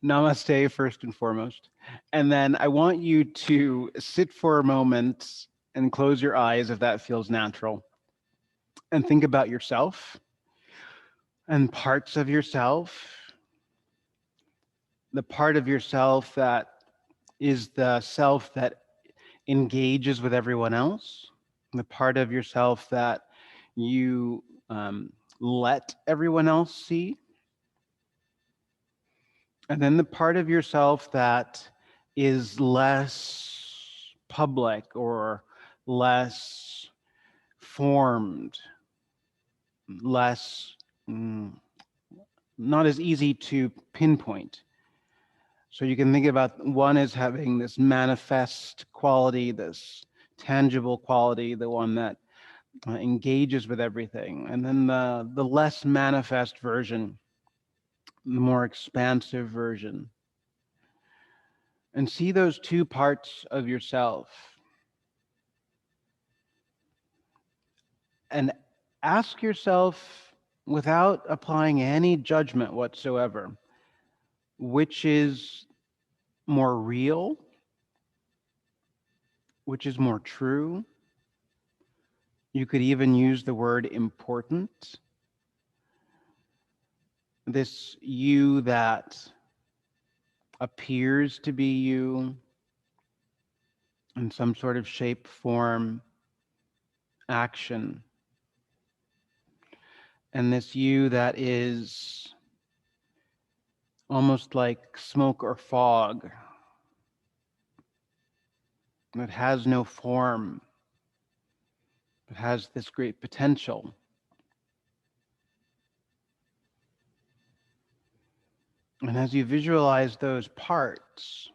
Namaste, first and foremost. And then I want you to sit for a moment and close your eyes if that feels natural. And think about yourself and parts of yourself. The part of yourself that is the self that engages with everyone else. The part of yourself that you let everyone else see. And then the part of yourself that is less public or less formed, less, mm, not as easy to pinpoint. So you can think about one as having this manifest quality, this tangible quality, the one that engages with everything. And then the less manifest version, the more expansive version. And see those two parts of yourself and ask yourself, without applying any judgment whatsoever, which is more real, which is more true. You could even use the word important. This you that appears to be you in some sort of shape, form, action. And this you that is almost like smoke or fog, that has no form, but has this great potential. And as you visualize those parts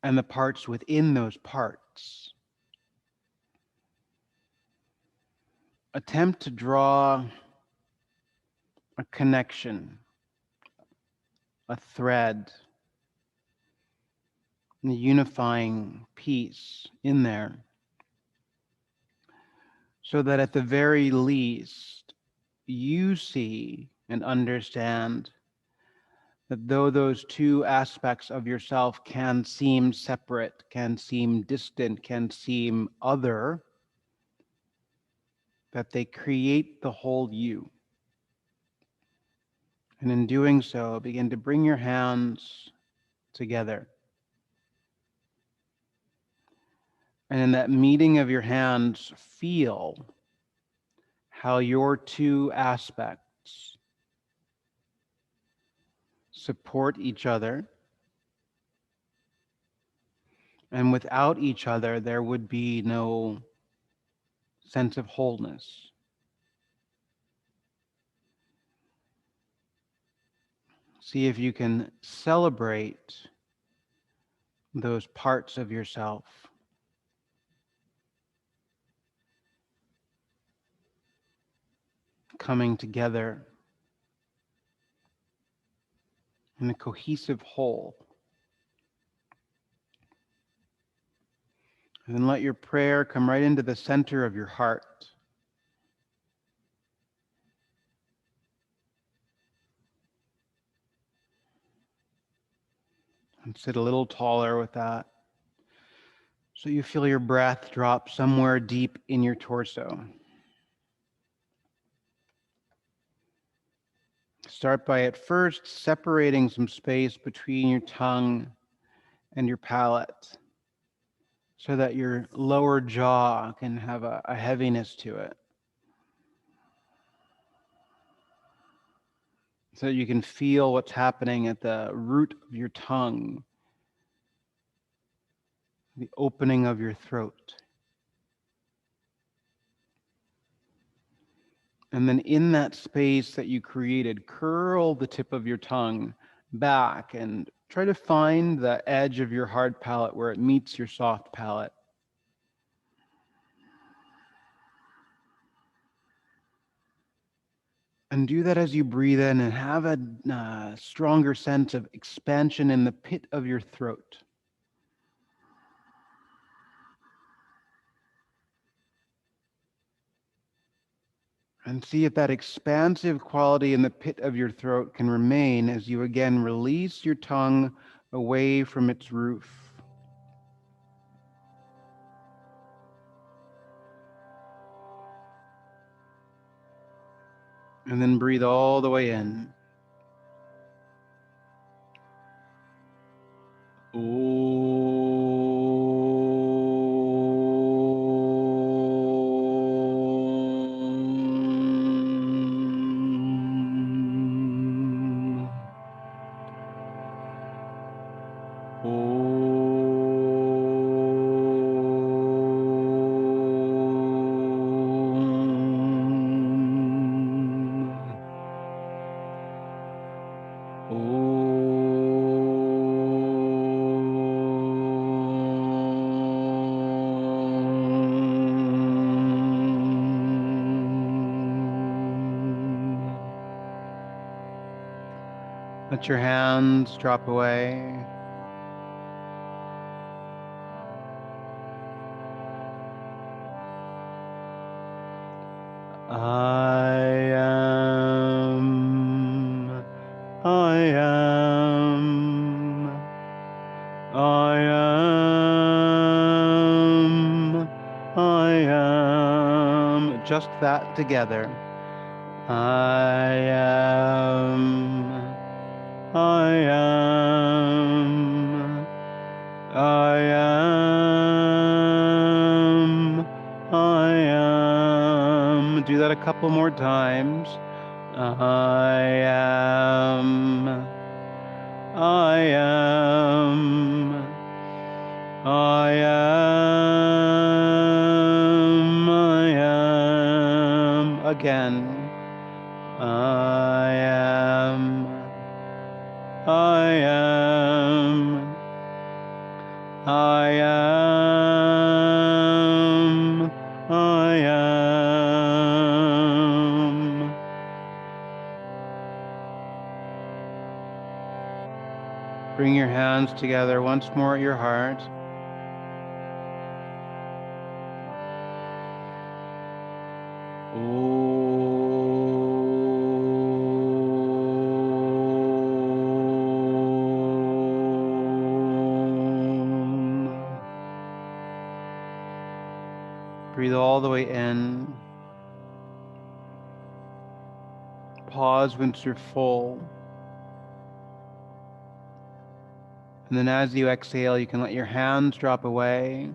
and the parts within those parts, attempt to draw a connection, a thread, a unifying piece in there, so that at the very least, you see and understand that though those two aspects of yourself can seem separate, can seem distant, can seem other, that they create the whole you. And in doing so, begin to bring your hands together. And in that meeting of your hands, feel how your two aspects support each other. And without each other, there would be no sense of wholeness. See if you can celebrate those parts of yourself coming together in a cohesive whole. And then let your prayer come right into the center of your heart. And sit a little taller with that, so you feel your breath drop somewhere deep in your torso. Start by at first separating some space between your tongue and your palate, so that your lower jaw can have a heaviness to it. So that you can feel what's happening at the root of your tongue, the opening of your throat. And then in that space that you created, curl the tip of your tongue back and try to find the edge of your hard palate where it meets your soft palate. And do that as you breathe in and have a stronger sense of expansion in the pit of your throat. And see if that expansive quality in the pit of your throat can remain as you again release your tongue away from its roof. And then breathe all the way in. Let your hands drop away. I am, I am, I am, I am. Just that together. I am, I am, I am, I am. Do that a couple more times. I am, I am, I am, I am. Again. I am, I am, I am, I am. Bring your hands together once more at your heart. Breathe all the way in. Pause once you're full. And then as you exhale, you can let your hands drop away.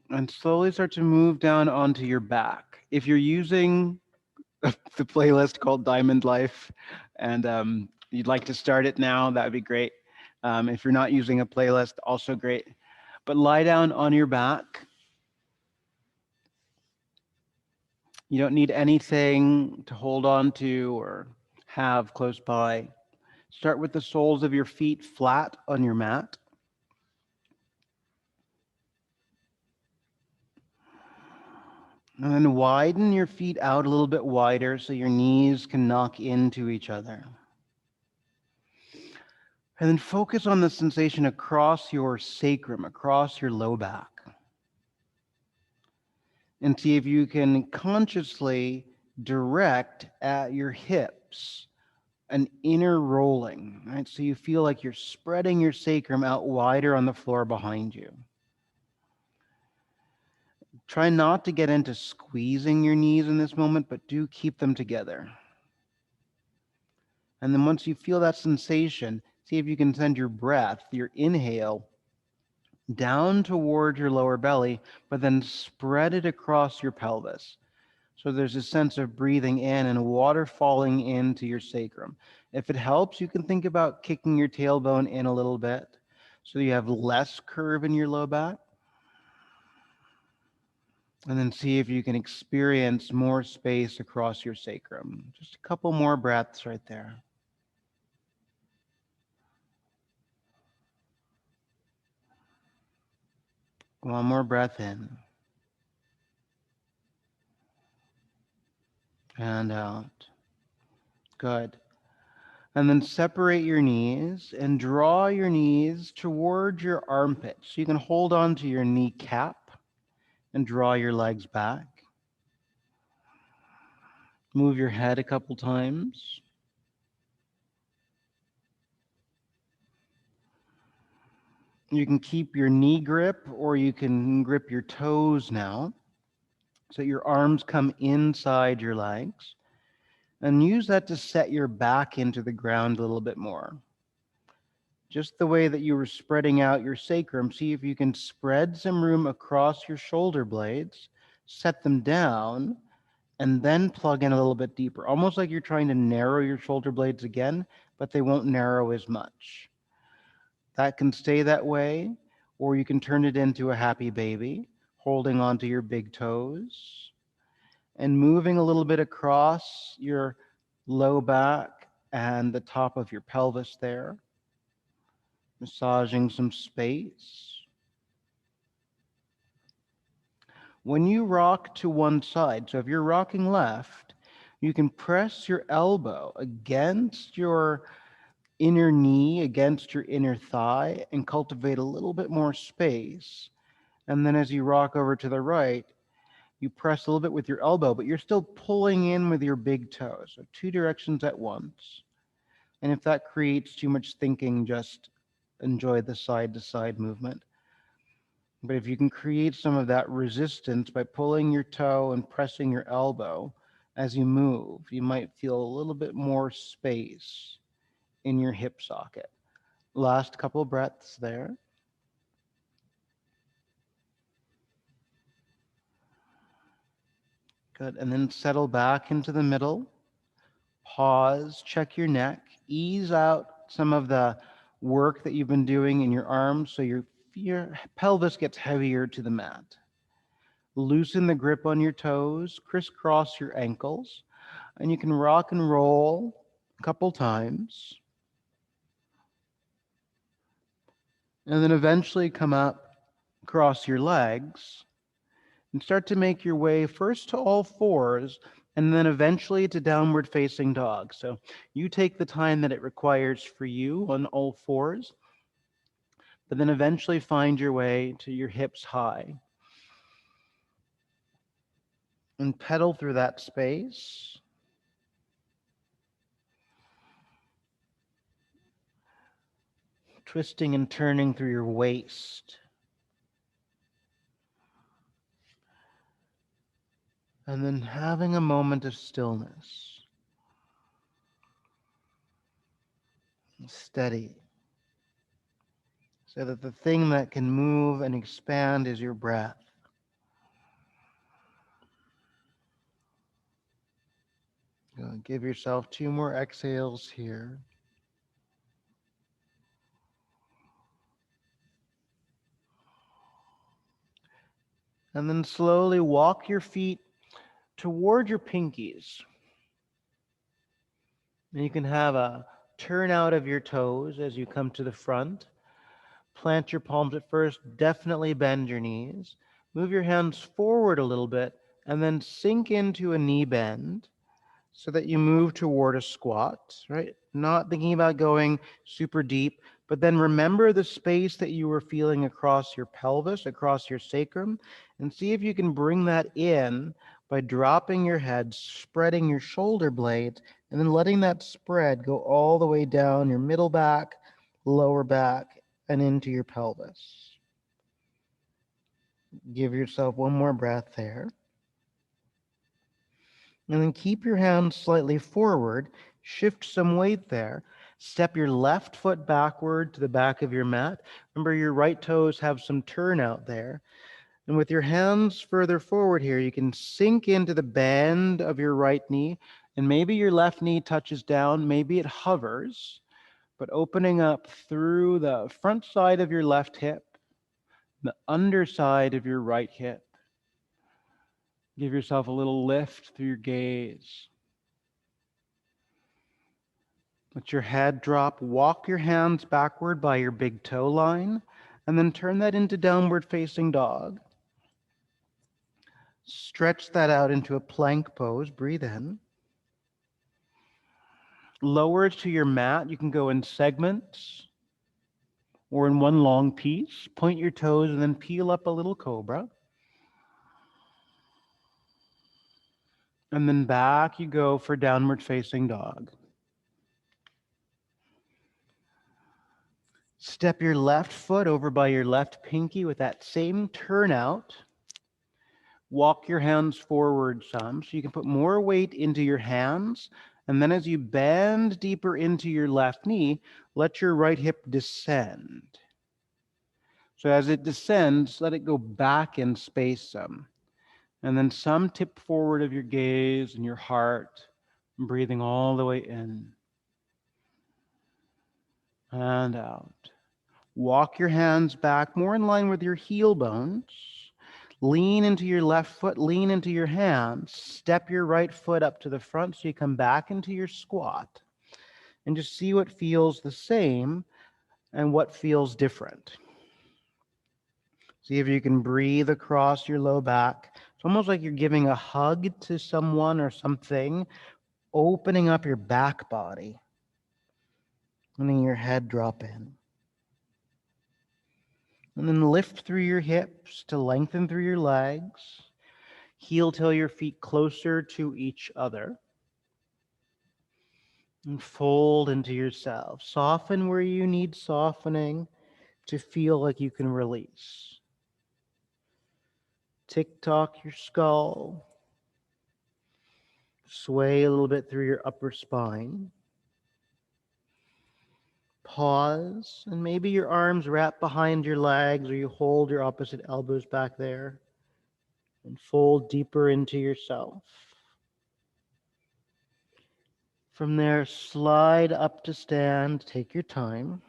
And slowly start to move down onto your back. If you're using the playlist called Diamond Life and you'd like to start it now, that would be great. If you're not using a playlist, also great. But lie down on your back. You don't need anything to hold on to or have close by. Start with the soles of your feet flat on your mat. And then widen your feet out a little bit wider so your knees can knock into each other. And then focus on the sensation across your sacrum, across your low back. And see if you can consciously direct at your hips an inner rolling, right? So you feel like you're spreading your sacrum out wider on the floor behind you. Try not to get into squeezing your knees in this moment, but do keep them together. And then once you feel that sensation, see if you can send your breath, your inhale, down toward your lower belly, but then spread it across your pelvis. So there's a sense of breathing in and water falling into your sacrum. If it helps, you can think about kicking your tailbone in a little bit so you have less curve in your low back. And then see if you can experience more space across your sacrum. Just a couple more breaths right there. One more breath in and out. Good. And then separate your knees and draw your knees toward your armpits. So you can hold on to your kneecap and draw your legs back. Move your head a couple times. You can keep your knee grip or you can grip your toes now so your arms come inside your legs, and use that to set your back into the ground a little bit more. Just the way that you were spreading out your sacrum, see if you can spread some room across your shoulder blades, set them down, and then plug in a little bit deeper, almost like you're trying to narrow your shoulder blades again, but they won't narrow as much. That can stay that way, or you can turn it into a happy baby, holding onto your big toes and moving a little bit across your low back and the top of your pelvis there, massaging some space. When you rock to one side, so if you're rocking left, you can press your elbow against your inner knee, against your inner thigh, and cultivate a little bit more space. And then as you rock over to the right, you press a little bit with your elbow, but you're still pulling in with your big toe. So two directions at once. And if that creates too much thinking, just enjoy the side to side movement. But if you can create some of that resistance by pulling your toe and pressing your elbow as you move, you might feel a little bit more space in your hip socket. Last couple breaths there. Good. And then settle back into the middle. Pause, check your neck, ease out some of the work that you've been doing in your arms so your pelvis gets heavier to the mat. Loosen the grip on your toes, crisscross your ankles, and you can rock and roll a couple times. And then eventually come up, cross your legs, and start to make your way first to all fours and then eventually to downward facing dog. So you take the time that it requires for you on all fours, but then eventually find your way to your hips high and pedal through that space. Twisting and turning through your waist. And then having a moment of stillness. Steady. So that the thing that can move and expand is your breath. Give yourself 2 more exhales here. And then slowly walk your feet toward your pinkies. And you can have a turn out of your toes as you come to the front. Plant your palms at first, definitely bend your knees. Move your hands forward a little bit and then sink into a knee bend so that you move toward a squat, right? Not thinking about going super deep, but then remember the space that you were feeling across your pelvis, across your sacrum, and see if you can bring that in by dropping your head, spreading your shoulder blades, and then letting that spread go all the way down your middle back, lower back, and into your pelvis. Give yourself 1 more breath there. And then keep your hands slightly forward, shift some weight there. Step your left foot backward to the back of your mat. Remember, your right toes have some turn out there. And with your hands further forward here, you can sink into the bend of your right knee, and maybe your left knee touches down, maybe it hovers, but opening up through the front side of your left hip, the underside of your right hip. Give yourself a little lift through your gaze. Let your head drop. Walk your hands backward by your big toe line, and then turn that into downward facing dog. Stretch that out into a plank pose. Breathe in. Lower to your mat. You can go in segments or in one long piece. Point your toes and then peel up a little cobra. And then back you go for downward facing dog. Step your left foot over by your left pinky with that same turnout. Walk your hands forward some so you can put more weight into your hands. And then as you bend deeper into your left knee, let your right hip descend. So as it descends, let it go back in space some. And then some tip forward of your gaze and your heart, breathing all the way in and out. Walk your hands back more in line with your heel bones. Lean into your left foot, lean into your hands. Step your right foot up to the front so you come back into your squat. And just see what feels the same and what feels different. See if you can breathe across your low back. It's almost like you're giving a hug to someone or something, opening up your back body. Letting your head drop in. And then lift through your hips to lengthen through your legs. Heel till your feet closer to each other. And fold into yourself. Soften where you need softening to feel like you can release. Tick-tock your skull. Sway a little bit through your upper spine. Pause, and maybe your arms wrap behind your legs or you hold your opposite elbows back there. And fold deeper into yourself. From there, slide up to stand. Take your time.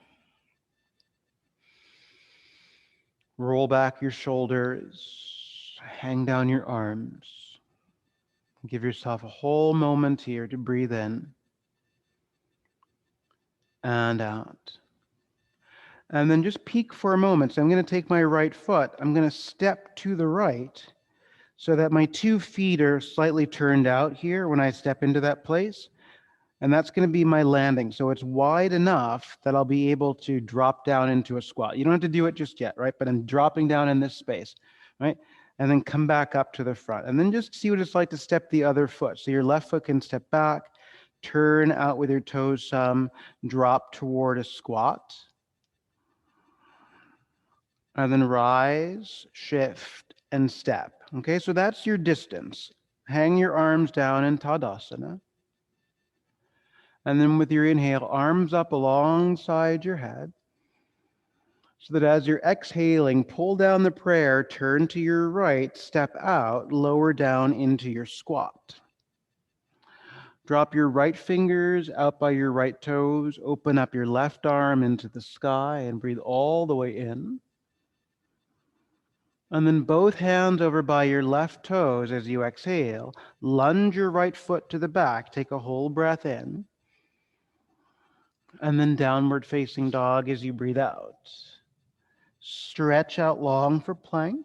Roll back your shoulders. Hang down your arms. Give yourself a whole moment here to breathe in and out. And then just peek for a moment. So I'm going to take my right foot. I'm going to step to the right so that my 2 feet are slightly turned out here when I step into that place. And that's going to be my landing. So it's wide enough that I'll be able to drop down into a squat. You don't have to do it just yet, right? But I'm dropping down in this space, right? And then come back up to the front. And then just see what it's like to step the other foot. So your left foot can step back, turn out with your toes some, drop toward a squat. And then rise, shift, and step. Okay, so that's your distance. Hang your arms down in Tadasana. And then with your inhale, arms up alongside your head. So that as you're exhaling, pull down the prayer, turn to your right, step out, lower down into your squat. Drop your right fingers out by your right toes, open up your left arm into the sky, and breathe all the way in. And then both hands over by your left toes as you exhale. Lunge your right foot to the back. Take a whole breath in. And then downward facing dog as you breathe out. Stretch out long for plank.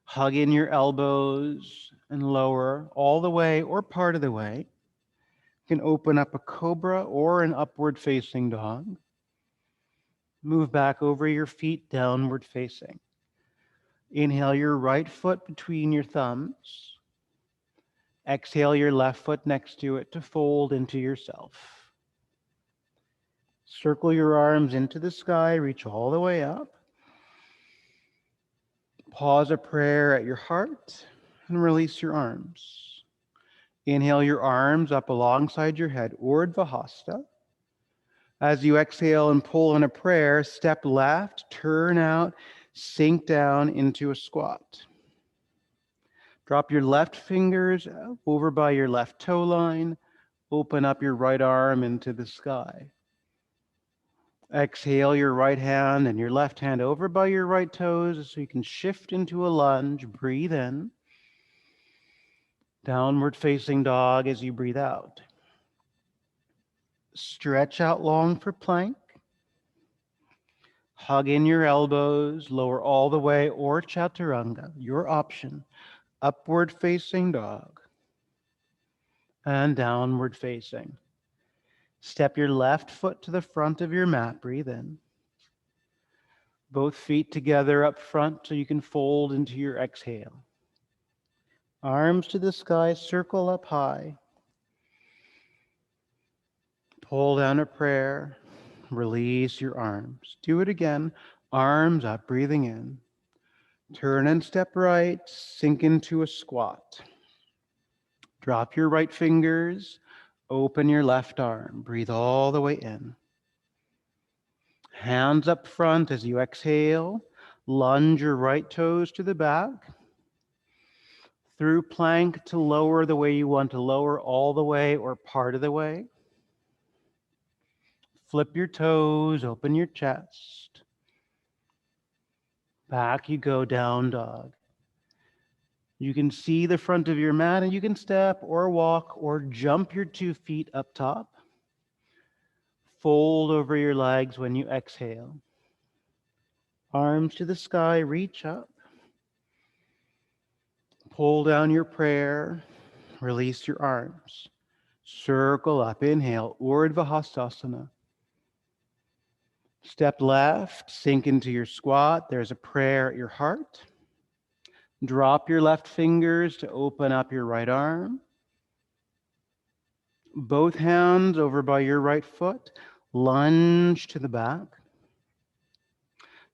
Hug in your elbows and lower all the way or part of the way. You can open up a cobra or an upward facing dog. Move back over your feet, downward facing. Inhale your right foot between your thumbs. Exhale your left foot next to it to fold into yourself. Circle your arms into the sky, reach all the way up. Pause a prayer at your heart and release your arms. Inhale your arms up alongside your head, Urdhva Hasta. As you exhale and pull in a prayer, step left, turn out, sink down into a squat. Drop your left fingers over by your left toe line. Open up your right arm into the sky. Exhale your right hand and your left hand over by your right toes so you can shift into a lunge. Breathe in. Downward facing dog as you breathe out. Stretch out long for plank. Hug in your elbows, lower all the way, or chaturanga, your option. Upward facing dog. And downward facing. Step your left foot to the front of your mat. Breathe in. Both feet together up front so you can fold into your exhale. Arms to the sky, circle up high. Pull down a prayer. Release your arms. Do it again. Arms up, breathing in. Turn and step right. Sink into a squat. Drop your right fingers. Open your left arm. Breathe all the way in. Hands up front as you exhale. Lunge your right toes to the back. Through plank to lower the way you want to lower, all the way or part of the way. Flip your toes, open your chest. Back you go, down dog. You can see the front of your mat and you can step or walk or jump your 2 feet up top. Fold over your legs when you exhale. Arms to the sky, reach up. Pull down your prayer. Release your arms. Circle up. Inhale, Urdhva Hastasana. Step left, sink into your squat. There's a prayer at your heart. Drop your left fingers to open up your right arm. Both hands over by your right foot. Lunge to the back.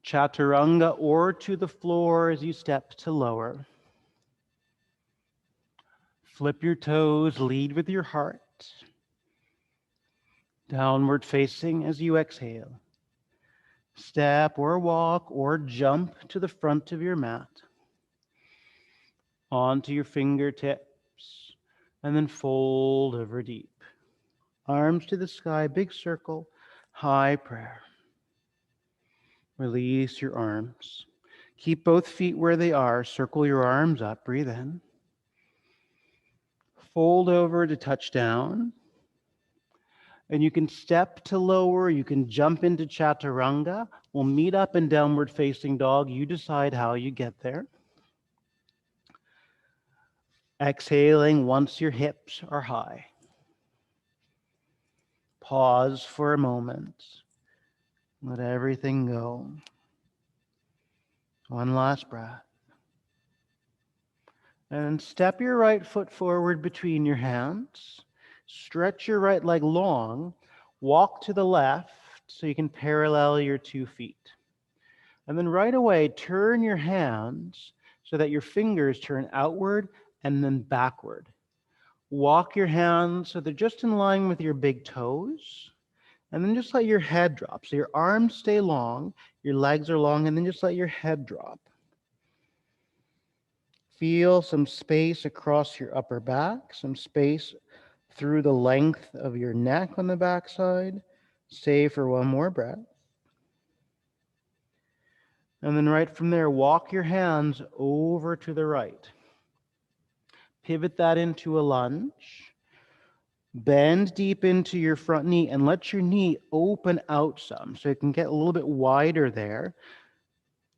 Chaturanga or to the floor as you step to lower. Flip your toes, lead with your heart. Downward facing as you exhale. Step or walk or jump to the front of your mat. Onto your fingertips, and then fold over deep. Arms to the sky, big circle, high prayer. Release your arms. Keep both feet where they are. Circle your arms up. Breathe in. Fold over to touch down. And you can step to lower. You can jump into chaturanga. We'll meet up in downward facing dog. You decide how you get there. Exhaling once your hips are high. Pause for a moment. Let everything go. One last breath. And step your right foot forward between your hands. Stretch your right leg long. Walk to the left so you can parallel your 2 feet. And then right away, turn your hands so that your fingers turn outward and then backward. Walk your hands so they're just in line with your big toes. And then just let your head drop. So your arms stay long, your legs are long, and then just let your head drop. Feel some space across your upper back, some space through the length of your neck on the backside. Stay for one more breath. And then right from there, walk your hands over to the right. Pivot that into a lunge. Bend deep into your front knee and let your knee open out some so it can get a little bit wider there.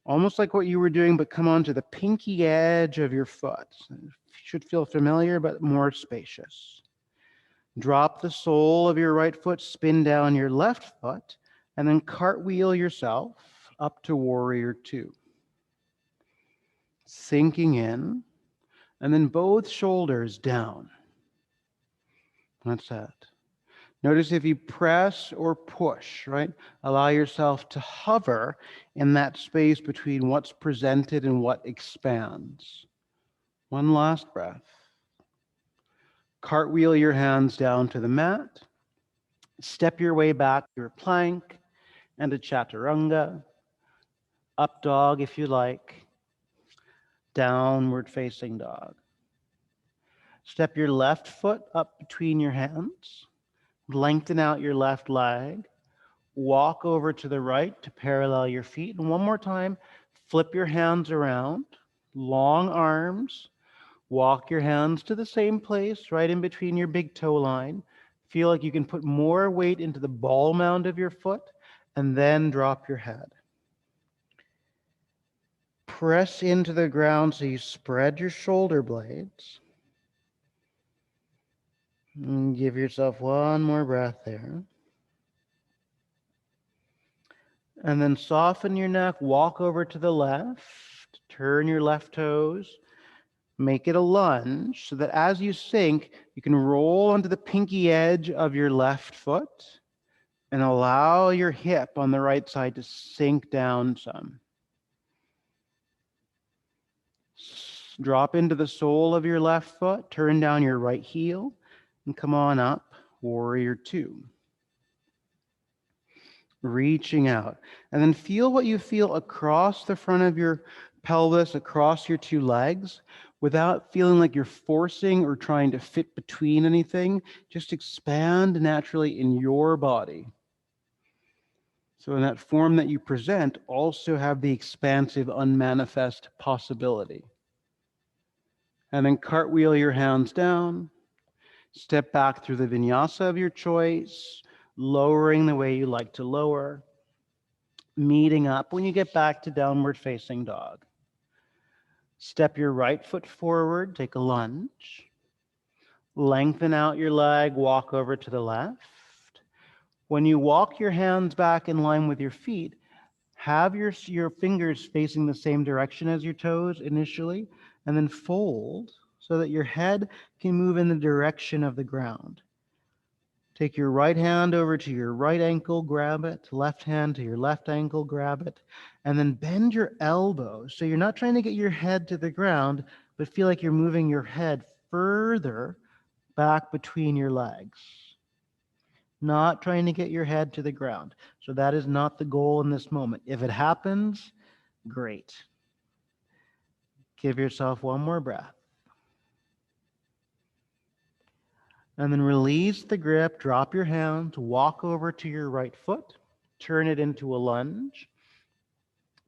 Almost like what you were doing, but come onto the pinky edge of your foot. It should feel familiar, but more spacious. Drop the sole of your right foot, spin down your left foot, and then cartwheel yourself up to warrior 2. Sinking in, and then both shoulders down. That's it. Notice if you press or push, right? Allow yourself to hover in that space between what's presented and what expands. One last breath. Cartwheel your hands down to the mat. Step your way back to your plank and a chaturanga. Up dog if you like. Downward facing dog. Step your left foot up between your hands. Lengthen out your left leg. Walk over to the right to parallel your feet. And one more time, flip your hands around. Long arms. Walk your hands to the same place, right in between your big toe line. Feel like you can put more weight into the ball mound of your foot, and then drop your head. Press into the ground so you spread your shoulder blades. And give yourself one more breath there. And then soften your neck, walk over to the left, turn your left toes, Make it a lunge so that as you sink, you can roll onto the pinky edge of your left foot and allow your hip on the right side to sink down some. Drop into the sole of your left foot, turn down your right heel, and come on up, warrior two. Reaching out. And then feel what you feel across the front of your pelvis, across your two legs, without feeling like you're forcing or trying to fit between anything. Just expand naturally in your body. So in that form that you present, also have the expansive, unmanifest possibility. And then cartwheel your hands down. Step back through the vinyasa of your choice, lowering the way you like to lower. Meeting up when you get back to downward facing dog. Step your right foot forward, take a lunge. Lengthen out your leg, walk over to the left. When you walk your hands back in line with your feet, have your fingers facing the same direction as your toes initially, and then fold so that your head can move in the direction of the ground. Take your right hand over to your right ankle, grab it. Left hand to your left ankle, grab it. And then bend your elbows. So you're not trying to get your head to the ground, but feel like you're moving your head further back between your legs. Not trying to get your head to the ground. So that is not the goal in this moment. If it happens, great. Give yourself one more breath. And then release the grip, drop your hands, walk over to your right foot, turn it into a lunge.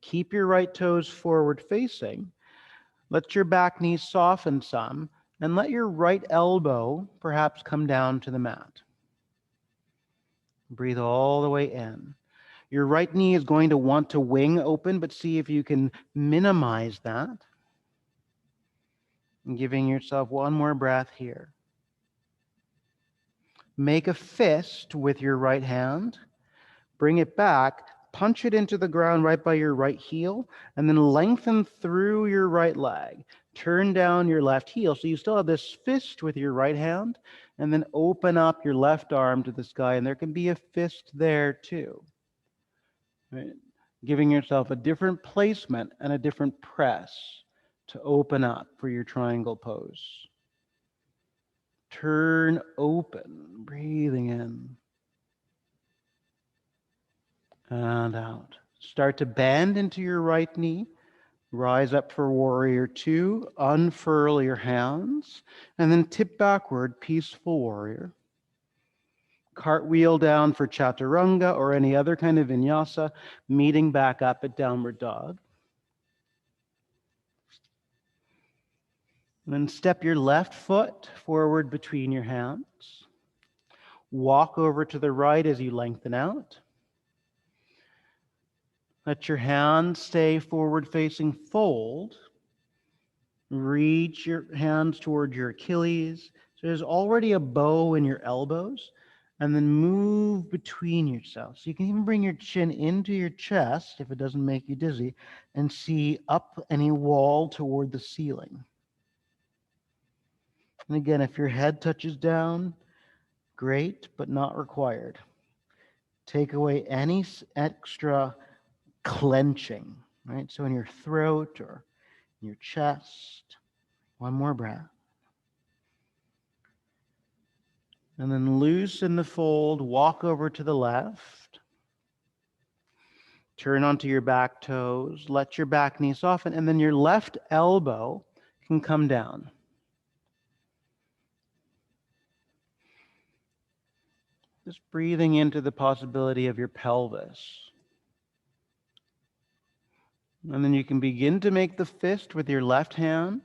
Keep your right toes forward facing. Let your back knee soften some, and let your right elbow perhaps come down to the mat. Breathe all the way in. Your right knee is going to want to wing open, but see if you can minimize that. And giving yourself one more breath here. Make a fist with your right hand. Bring it back, punch it into the ground right by your right heel, and then lengthen through your right leg. Turn down your left heel. So you still have this fist with your right hand, and then open up your left arm to the sky, and there can be a fist there too. Right? Giving yourself a different placement and a different press to open up for your triangle pose. Turn open, breathing in and out. Start to bend into your right knee. Rise up for warrior two. Unfurl your hands. And then tip backward, peaceful warrior. Cartwheel down for chaturanga or any other kind of vinyasa, meeting back up at downward dog. And then step your left foot forward between your hands. Walk over to the right as you lengthen out. Let your hands stay forward facing, fold. Reach your hands toward your Achilles. So there's already a bow in your elbows. And then move between yourselves. So you can even bring your chin into your chest if it doesn't make you dizzy and see up any wall toward the ceiling. And again, if your head touches down, great, but not required. Take away any extra clenching, right? So in your throat or in your chest. One more breath. And then loosen the fold, walk over to the left. Turn onto your back toes, let your back knee soften, and then your left elbow can come down. Just breathing into the possibility of your pelvis. And then you can begin to make the fist with your left hand.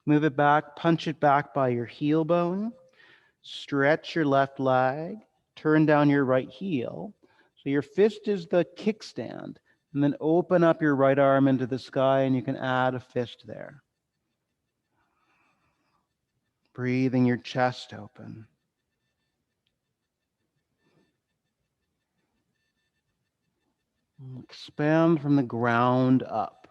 Move it back, punch it back by your heel bone. Stretch your left leg, turn down your right heel. So your fist is the kickstand. And then open up your right arm into the sky and you can add a fist there. Breathing your chest open. Expand from the ground up.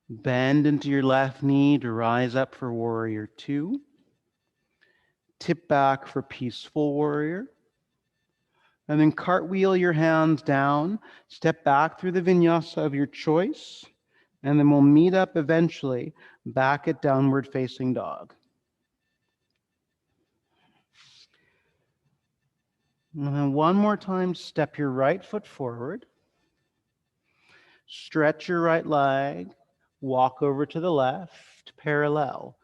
Bend into your left knee to rise up for warrior two. Tip back for peaceful warrior. And then cartwheel your hands down. Step back through the vinyasa of your choice. And then we'll meet up eventually back at downward facing dog. And then one more time, step your right foot forward. Stretch your right leg. Walk over to the left, parallel.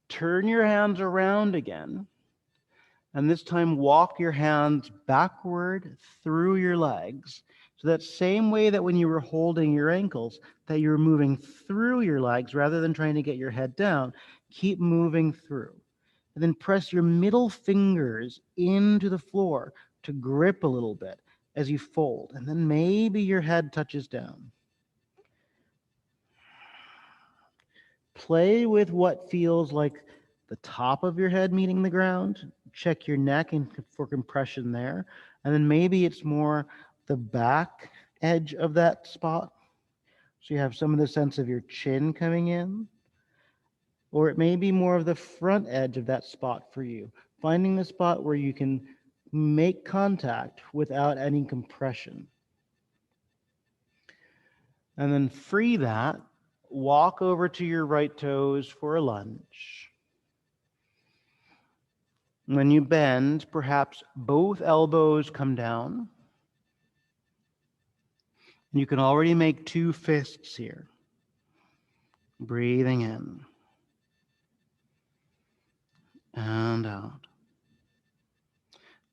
Turn your hands around again. And this time, walk your hands backward through your legs. So that same way that when you were holding your ankles, that you were moving through your legs rather than trying to get your head down, keep moving through. And then press your middle fingers into the floor to grip a little bit as you fold. And then maybe your head touches down. Play with what feels like the top of your head meeting the ground. Check your neck for compression there. And then maybe it's more the back edge of that spot. So you have some of the sense of your chin coming in. Or it may be more of the front edge of that spot for you. Finding the spot where you can make contact without any compression. And then free that. Walk over to your right toes for a lunge. When you bend, perhaps both elbows come down. You can already make two fists here. Breathing in and out.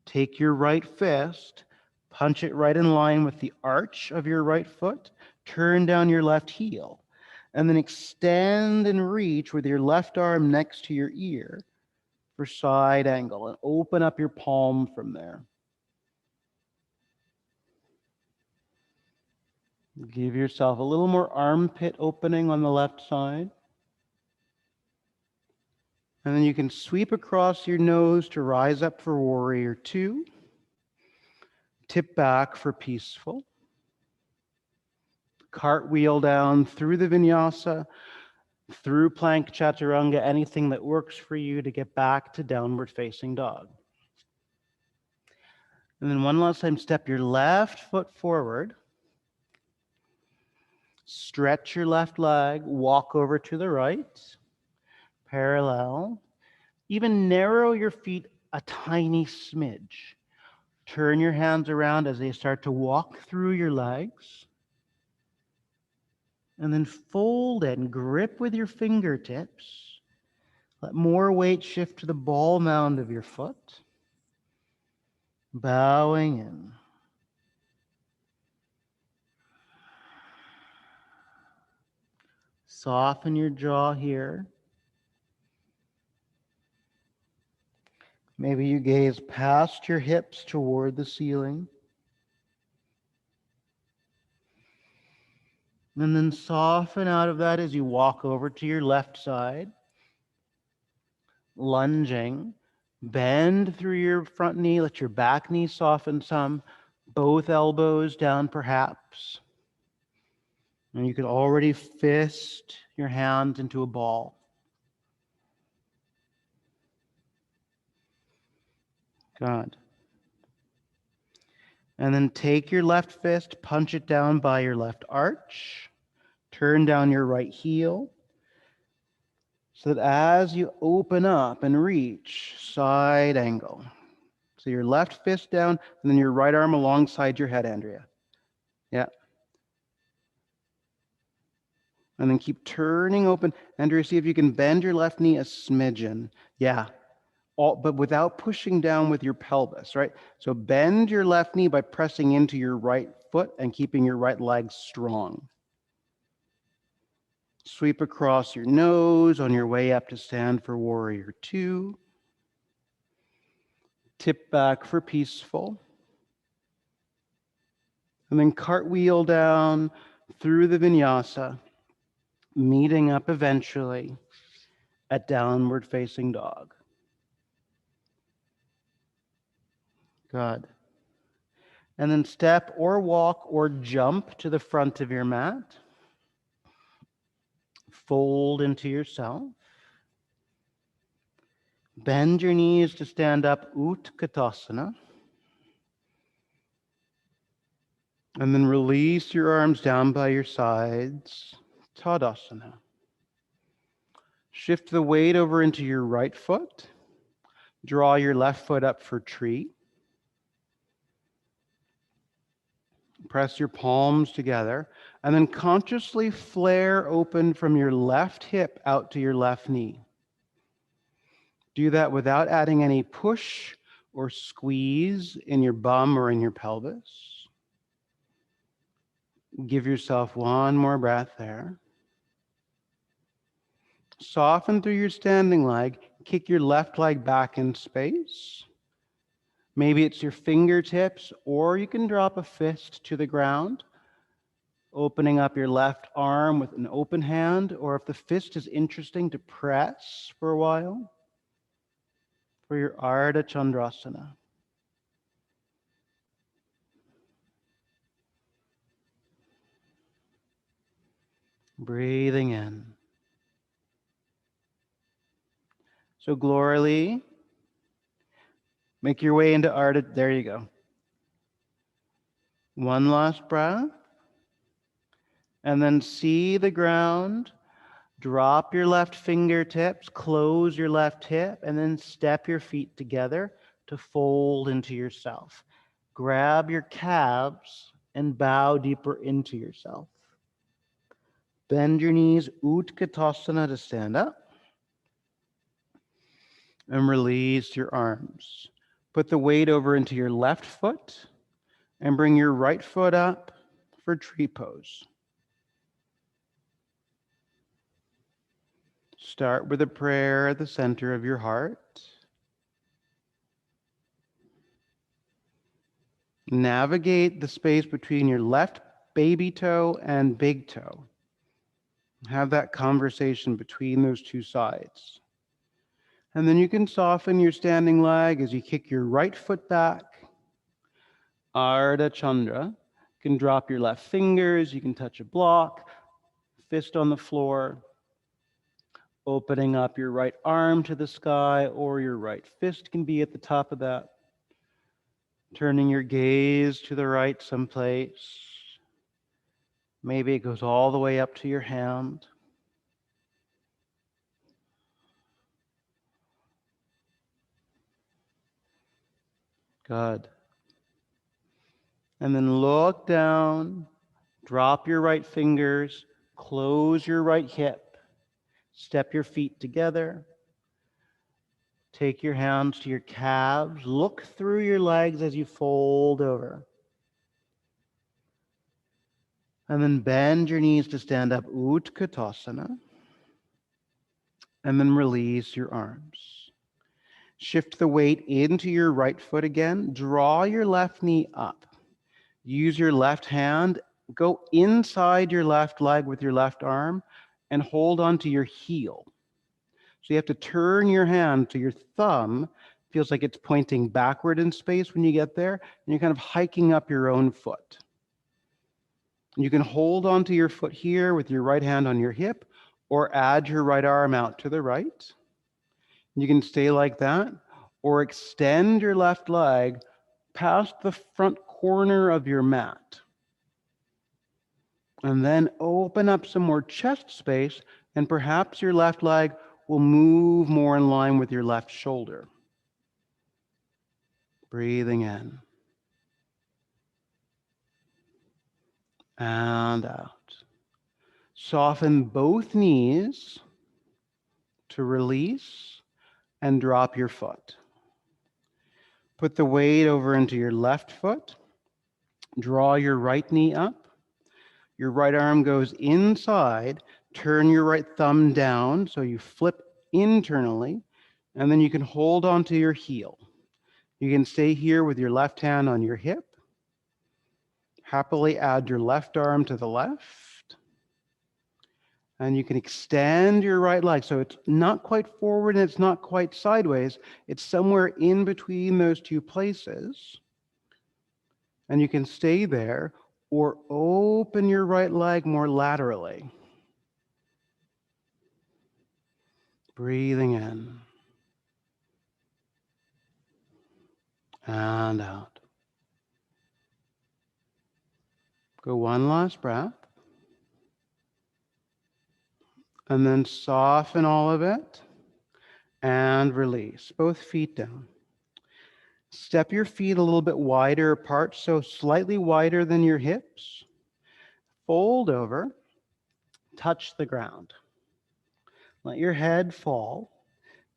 Take your right fist, punch it right in line with the arch of your right foot, turn down your left heel, and then extend and reach with your left arm next to your ear for side angle, and open up your palm from there. Give yourself a little more armpit opening on the left side. And then you can sweep across your nose to rise up for warrior two. Tip back for peaceful. Cartwheel down through the vinyasa, through plank chaturanga, anything that works for you to get back to downward facing dog. And then one last time, step your left foot forward. Stretch your left leg, walk over to the right, parallel. Even narrow your feet a tiny smidge. Turn your hands around as they start to walk through your legs. And then fold and grip with your fingertips. Let more weight shift to the ball mound of your foot. Bowing in. Soften your jaw here. Maybe you gaze past your hips toward the ceiling. And then soften out of that as you walk over to your left side. Lunging. Bend through your front knee. Let your back knee soften some. Both elbows down perhaps. And you could already fist your hands into a ball. Good. And then take your left fist, punch it down by your left arch. Turn down your right heel. So that as you open up and reach, side angle. So your left fist down, and then your right arm alongside your head, Andrea. Yeah. And then keep turning open. Andrea, see if you can bend your left knee a smidgen. Yeah. But without pushing down with your pelvis, right? So bend your left knee by pressing into your right foot and keeping your right leg strong. Sweep across your nose on your way up to stand for warrior two. Tip back for peaceful. And then cartwheel down through the vinyasa, meeting up eventually at downward facing dog. Good. And then step or walk or jump to the front of your mat. Fold into yourself. Bend your knees to stand up, Utkatasana. And then release your arms down by your sides, Tadasana. Shift the weight over into your right foot. Draw your left foot up for tree. Press your palms together, and then consciously flare open from your left hip out to your left knee. Do that without adding any push or squeeze in your bum or in your pelvis. Give yourself one more breath there. Soften through your standing leg. Kick your left leg back in space. Maybe it's your fingertips, or you can drop a fist to the ground, opening up your left arm with an open hand, or if the fist is interesting, to press for a while for your Ardha Chandrasana. Breathing in. So gloriously, make your way into Ardha. There you go. One last breath. And then see the ground. Drop your left fingertips, close your left hip, and then step your feet together to fold into yourself. Grab your calves and bow deeper into yourself. Bend your knees, Utkatasana, to stand up. And release your arms. Put the weight over into your left foot and bring your right foot up for tree pose. Start with a prayer at the center of your heart. Navigate the space between your left baby toe and big toe. Have that conversation between those two sides. And then you can soften your standing leg as you kick your right foot back. Ardha Chandra. You can drop your left fingers. You can touch a block. Fist on the floor. Opening up your right arm to the sky, or your right fist can be at the top of that. Turning your gaze to the right someplace. Maybe it goes all the way up to your hand. Good. And then look down, drop your right fingers, close your right hip, step your feet together. Take your hands to your calves, look through your legs as you fold over. And then bend your knees to stand up, Utkatasana. And then release your arms. Shift the weight into your right foot again. Draw your left knee up. Use your left hand. Go inside your left leg with your left arm and hold onto your heel. So you have to turn your hand to your thumb. Feels like it's pointing backward in space when you get there. And you're kind of hiking up your own foot. You can hold onto your foot here with your right hand on your hip, or add your right arm out to the right. You can stay like that, or extend your left leg past the front corner of your mat. And then open up some more chest space, and perhaps your left leg will move more in line with your left shoulder. Breathing in. And out. Soften both knees to release and drop your foot. Put the weight over into your left foot. Draw your right knee up. Your right arm goes inside. Turn your right thumb down so you flip internally, and then you can hold onto your heel. You can stay here with your left hand on your hip. Happily add your left arm to the left. And you can extend your right leg. So it's not quite forward and it's not quite sideways. It's somewhere in between those two places. And you can stay there or open your right leg more laterally. Breathing in and out. Go one last breath. And then soften all of it and release. Both feet down. Step your feet a little bit wider apart, so slightly wider than your hips. Fold over, touch the ground. Let your head fall.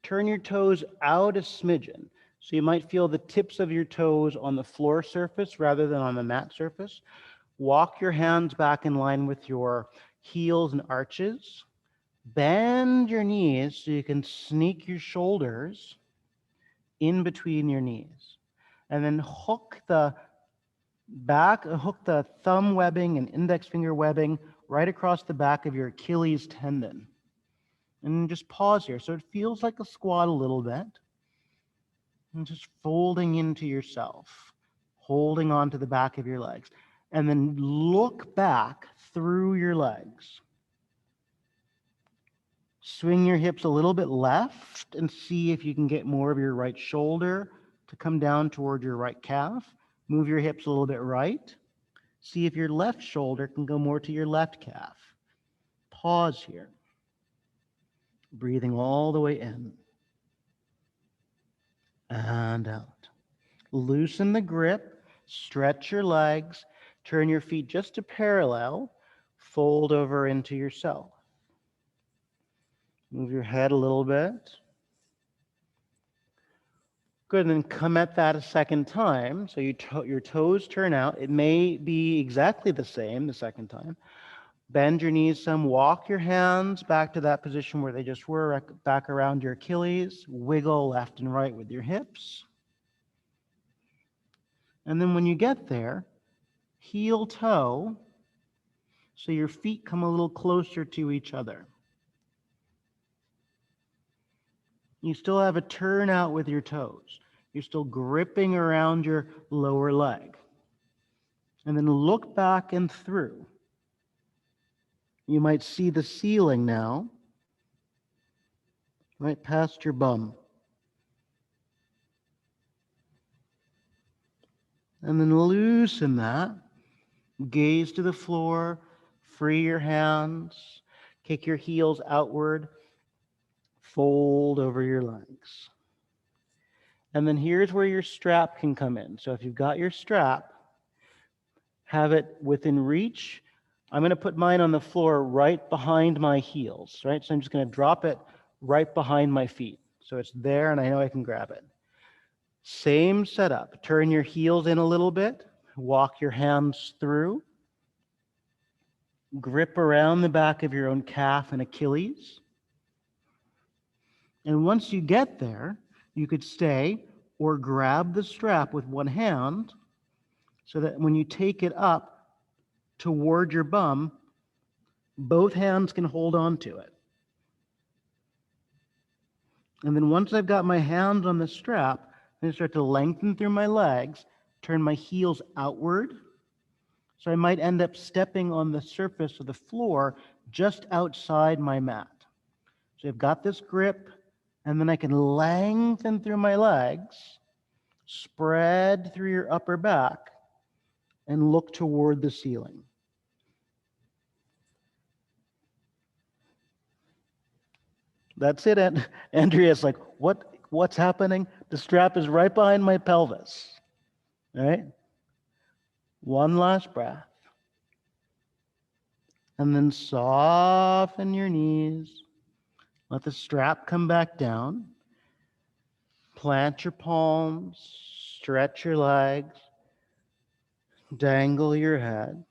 Turn your toes out a smidgen. So you might feel the tips of your toes on the floor surface rather than on the mat surface. Walk your hands back in line with your heels and arches. Bend your knees so you can sneak your shoulders in between your knees. And then hook the thumb webbing and index finger webbing right across the back of your Achilles tendon. And just pause here. So it feels like a squat a little bit. And just folding into yourself, holding on to the back of your legs. And then look back through your legs. Swing your hips a little bit left and see if you can get more of your right shoulder to come down toward your right calf. Move your hips a little bit right. See if your left shoulder can go more to your left calf. Pause here. Breathing all the way in and out. Loosen the grip, stretch your legs, turn your feet just to parallel, fold over into yourself. Move your head a little bit. Good, and then come at that a second time. So your toes turn out. It may be exactly the same the second time. Bend your knees some, walk your hands back to that position where they just were, back around your Achilles. Wiggle left and right with your hips. And then when you get there, heel toe, so your feet come a little closer to each other. You still have a turnout with your toes. You're still gripping around your lower leg. And then look back and through. You might see the ceiling now, right past your bum. And then loosen that. Gaze to the floor, free your hands, kick your heels outward, fold over your legs. And then here's where your strap can come in. So if you've got your strap, have it within reach. I'm going to put mine on the floor right behind my heels, right? So I'm just going to drop it right behind my feet. So it's there and I know I can grab it. Same setup. Turn your heels in a little bit. Walk your hands through. Grip around the back of your own calf and Achilles. And once you get there, you could stay or grab the strap with one hand so that when you take it up toward your bum, both hands can hold on to it. And then once I've got my hand on the strap, I start to lengthen through my legs, turn my heels outward. So I might end up stepping on the surface of the floor just outside my mat. So I've got this grip, and then I can lengthen through my legs, spread through your upper back, and look toward the ceiling. That's it. And Andrea's like, what's happening? The strap is right behind my pelvis. All right? One last breath. And then soften your knees. Let the strap come back down. Plant your palms. Stretch your legs. Dangle your head.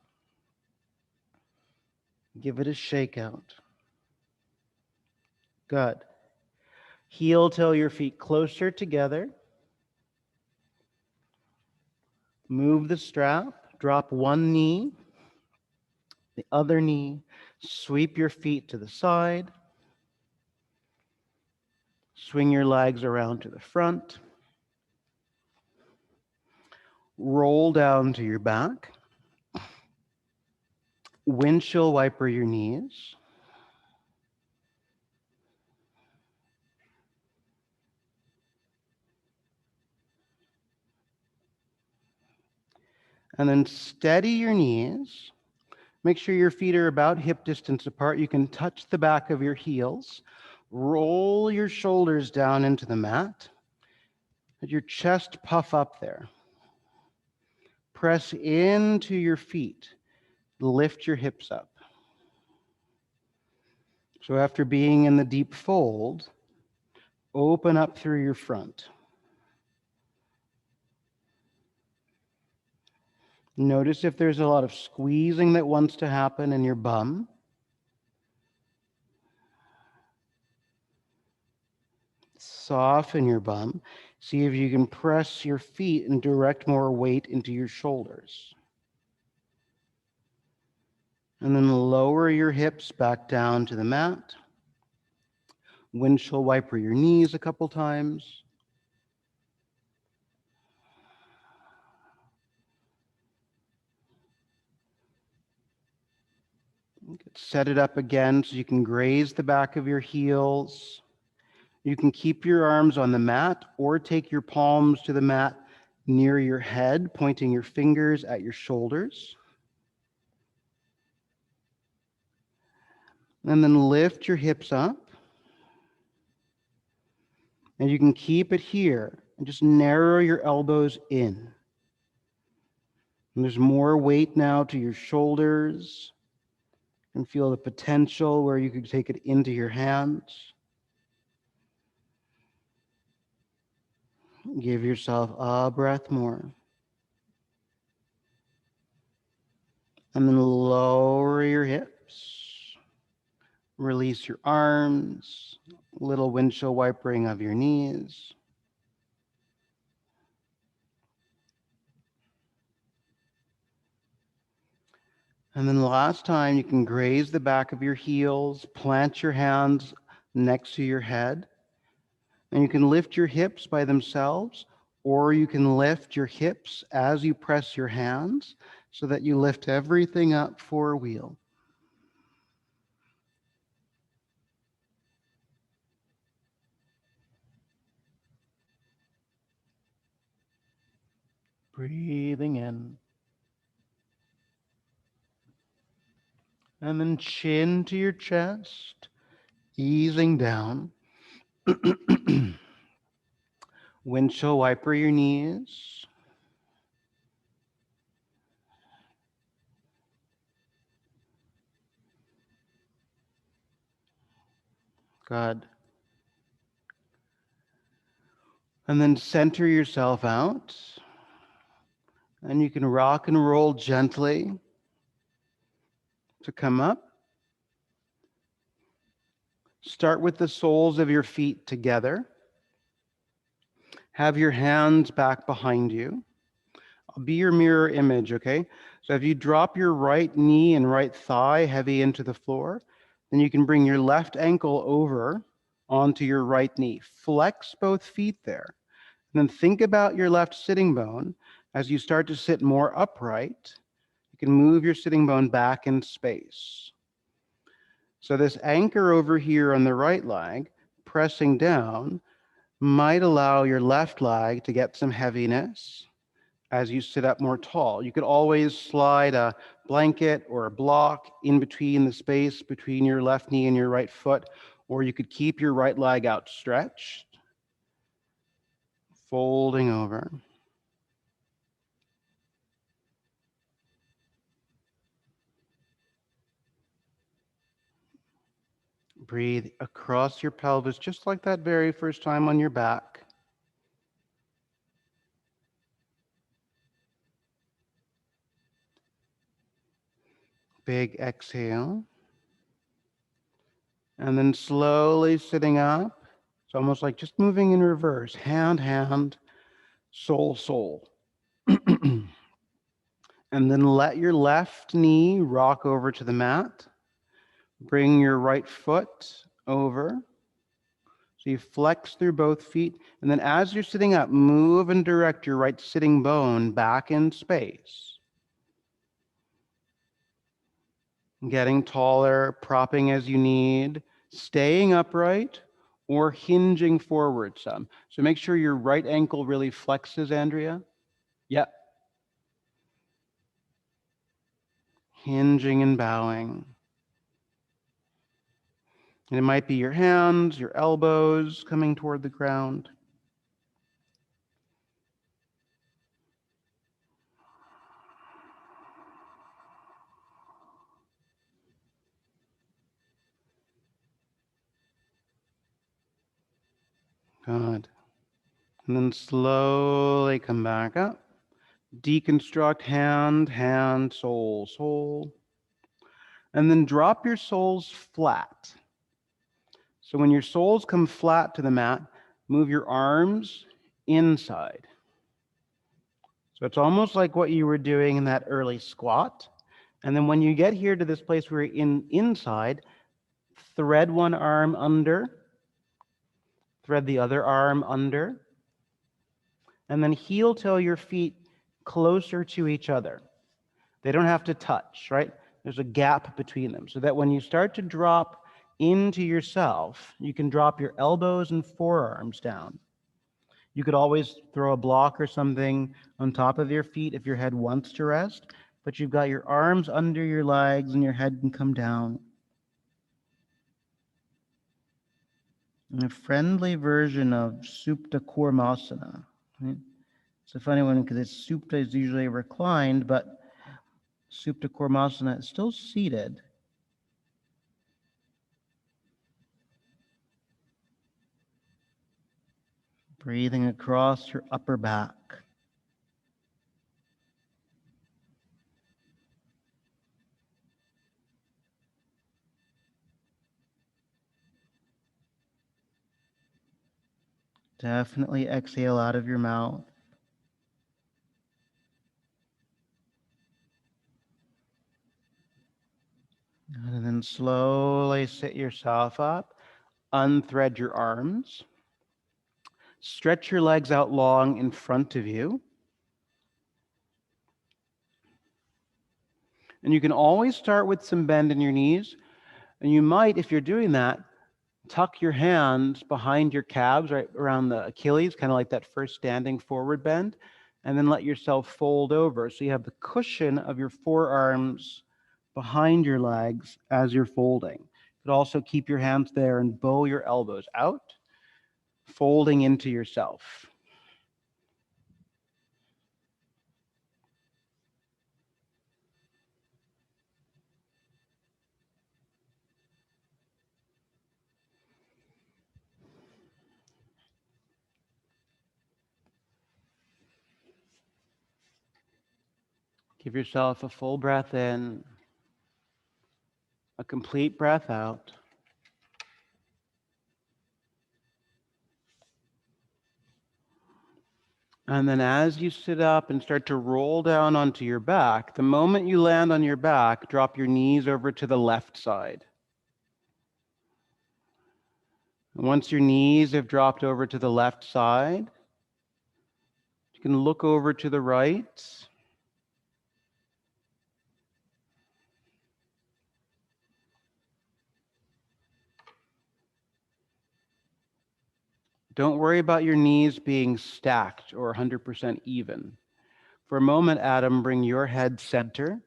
Give it a shake out. Good. Heel toe your feet closer together. Move the strap. Drop one knee. The other knee. Sweep your feet to the side. Swing your legs around to the front. Roll down to your back. Windshield wiper your knees. And then steady your knees. Make sure your feet are about hip distance apart. You can touch the back of your heels. Roll your shoulders down into the mat. Let your chest puff up there. Press into your feet. Lift your hips up. So after being in the deep fold, open up through your front. Notice if there's a lot of squeezing that wants to happen in your bum. Soften your bum. See if you can press your feet and direct more weight into your shoulders. And then lower your hips back down to the mat. Windshield wiper your knees a couple times. Set it up again so you can graze the back of your heels. You can keep your arms on the mat or take your palms to the mat near your head, pointing your fingers at your shoulders. And then lift your hips up. And you can keep it here and just narrow your elbows in. And there's more weight now to your shoulders. You can feel the potential where you could take it into your hands. Give yourself a breath more. And then lower your hips. Release your arms. Little windshield wipering of your knees. And then the last time, you can graze the back of your heels, plant your hands next to your head, and you can lift your hips by themselves, or you can lift your hips as you press your hands so that you lift everything up for a wheel. Breathing in. And then chin to your chest, easing down. Windshield wiper your knees. Good. And then center yourself out. And you can rock and roll gently to come up. Start with the soles of your feet together. Have your hands back behind you. I'll be your mirror image, okay? So if you drop your right knee and right thigh heavy into the floor, then you can bring your left ankle over onto your right knee. Flex both feet there. And then think about your left sitting bone. As you start to sit more upright, you can move your sitting bone back in space. So this anchor over here on the right leg, pressing down, might allow your left leg to get some heaviness as you sit up more tall. You could always slide a blanket or a block in between the space between your left knee and your right foot, or you could keep your right leg outstretched, folding over. Breathe across your pelvis, just like that very first time on your back. Big exhale. And then slowly sitting up. It's almost like just moving in reverse. Hand, hand, soul, soul. And then let your left knee rock over to the mat. Bring your right foot over. So you flex through both feet. And then as you're sitting up, move and direct your right sitting bone back in space. Getting taller, propping as you need, staying upright, or hinging forward some. So make sure your right ankle really flexes, Andrea. Yep. hinging and bowing. And it might be your hands, your elbows coming toward the ground. Good. And then slowly come back up. Deconstruct hand, hand, soul, soul. And then drop your soles flat. So when your soles come flat to the mat, move your arms inside. So it's almost like what you were doing in that early squat. And then when you get here to this place where you're inside, thread one arm under, thread the other arm under, and then heel toe your feet closer to each other. They don't have to touch, right? There's a gap between them so that when you start to drop into yourself, you can drop your elbows and forearms down. You could always throw a block or something on top of your feet if your head wants to rest, but you've got your arms under your legs and your head can come down. And a friendly version of Supta Kurmasana. Right? It's a funny one because Supta is usually reclined, but Supta Kurmasana is still seated. Breathing across your upper back. Definitely exhale out of your mouth. And then slowly sit yourself up. Unthread your arms. Stretch your legs out long in front of you. And you can always start with some bend in your knees. And you might, if you're doing that, tuck your hands behind your calves, right around the Achilles, kind of like that first standing forward bend, and then let yourself fold over. So you have the cushion of your forearms behind your legs as you're folding. You could also keep your hands there and bow your elbows out, folding into yourself. Give yourself a full breath in, a complete breath out. And then as you sit up and start to roll down onto your back, the moment you land on your back, drop your knees over to the left side. And once your knees have dropped over to the left side, you can look over to the right. Don't worry about your knees being stacked or 100% even. For a moment, Adam, bring your head center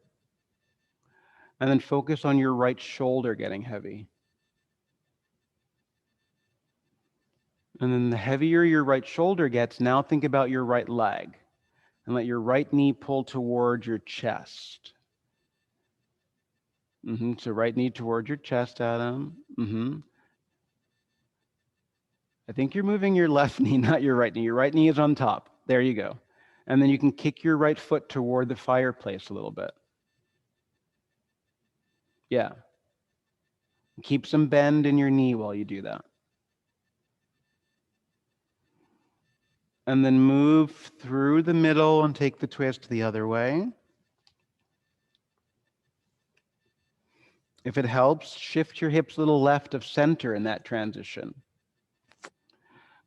and then focus on your right shoulder getting heavy. And then the heavier your right shoulder gets, now think about your right leg and let your right knee pull towards your chest. So right knee towards your chest, Adam. I think you're moving your left knee, not your right knee. Your right knee is on top. There you go. And then you can kick your right foot toward the fireplace a little bit. Yeah. Keep some bend in your knee while you do that. And then move through the middle and take the twist the other way. If it helps, shift your hips a little left of center in that transition.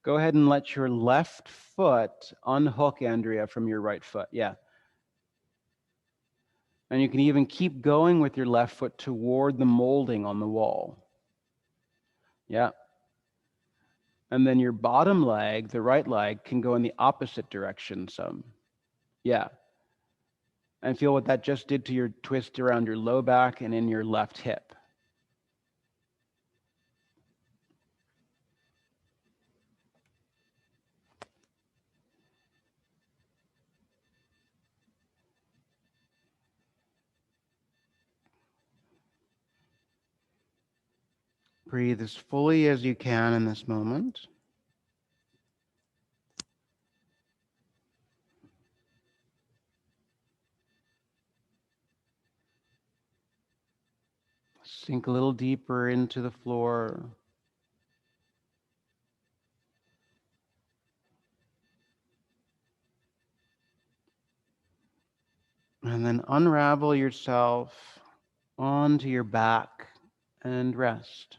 Go ahead and let your left foot unhook, Andrea, from your right foot. Yeah. And you can even keep going with your left foot toward the molding on the wall. Yeah. And then your bottom leg, the right leg, can go in the opposite direction some. Yeah. And feel what that just did to your twist around your low back and in your left hip. Breathe as fully as you can in this moment. Sink a little deeper into the floor. And then unravel yourself onto your back and rest.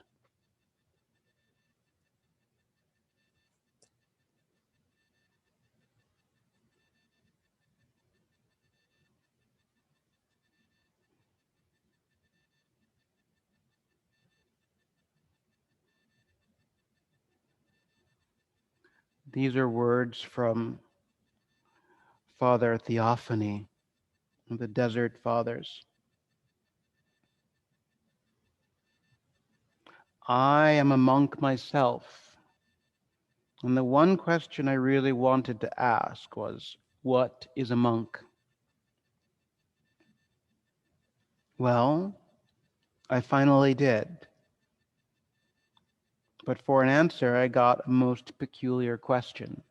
These are words from Father Theophany, the Desert Fathers. I am a monk myself, and the one question I really wanted to ask was, what is a monk? Well, I finally did. But for an answer, I got a most peculiar question.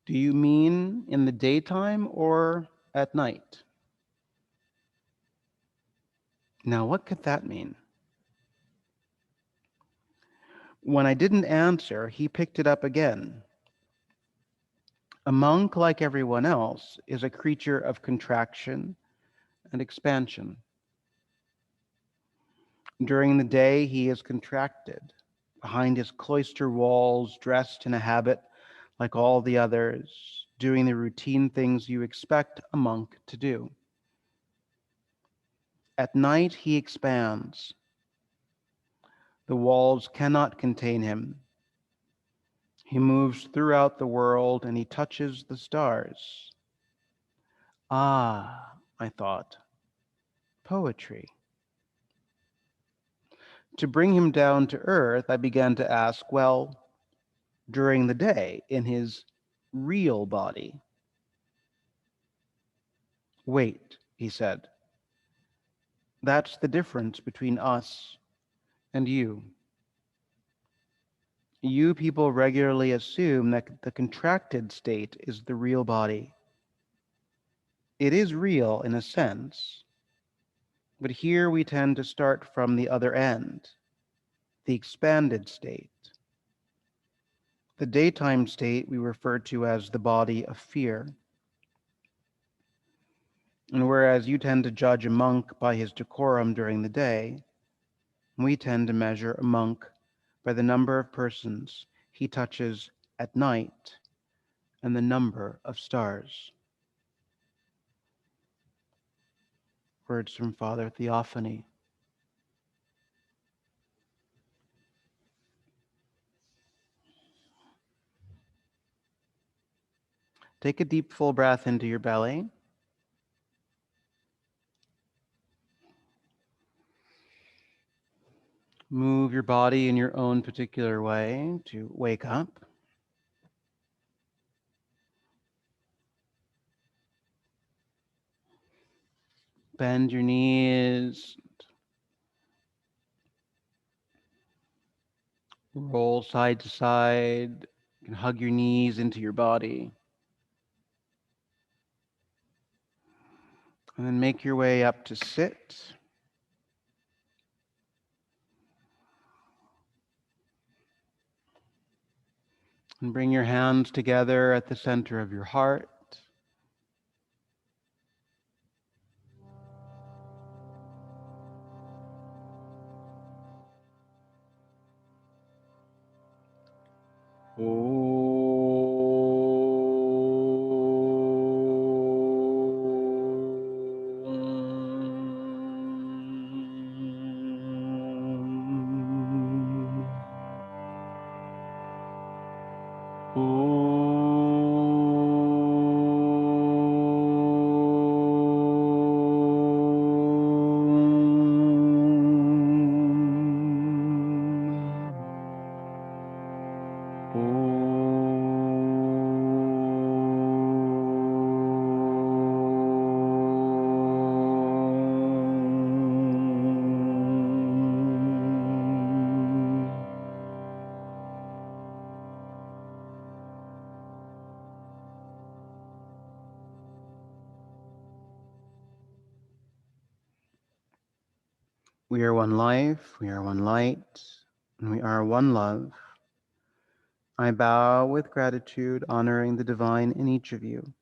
Do you mean in the daytime or at night? Now, what could that mean? When I didn't answer, he picked it up again. A monk, like everyone else, is a creature of contraction and expansion. During the day, he is contracted, behind his cloister walls, dressed in a habit like all the others, doing the routine things you expect a monk to do. At night, he expands. The walls cannot contain him. He moves throughout the world and he touches the stars. Ah, I thought, poetry. To bring him down to earth, I began to ask, well, during the day, in his real body. Wait, he said, that's the difference between us and you. You people regularly assume that the contracted state is the real body. It is real in a sense, but here we tend to start from the other end, the expanded state. The daytime state we refer to as the body of fear. And whereas you tend to judge a monk by his decorum during the day, we tend to measure a monk by the number of persons he touches at night and the number of stars. Words from Father Theophany. Take a deep, full breath into your belly. Move your body in your own particular way to wake up. Bend your knees. Roll side to side. You can hug your knees into your body. And then make your way up to sit. And bring your hands together at the center of your heart. We are one life, we are one light, and we are one love. I bow with gratitude, honoring the divine in each of you.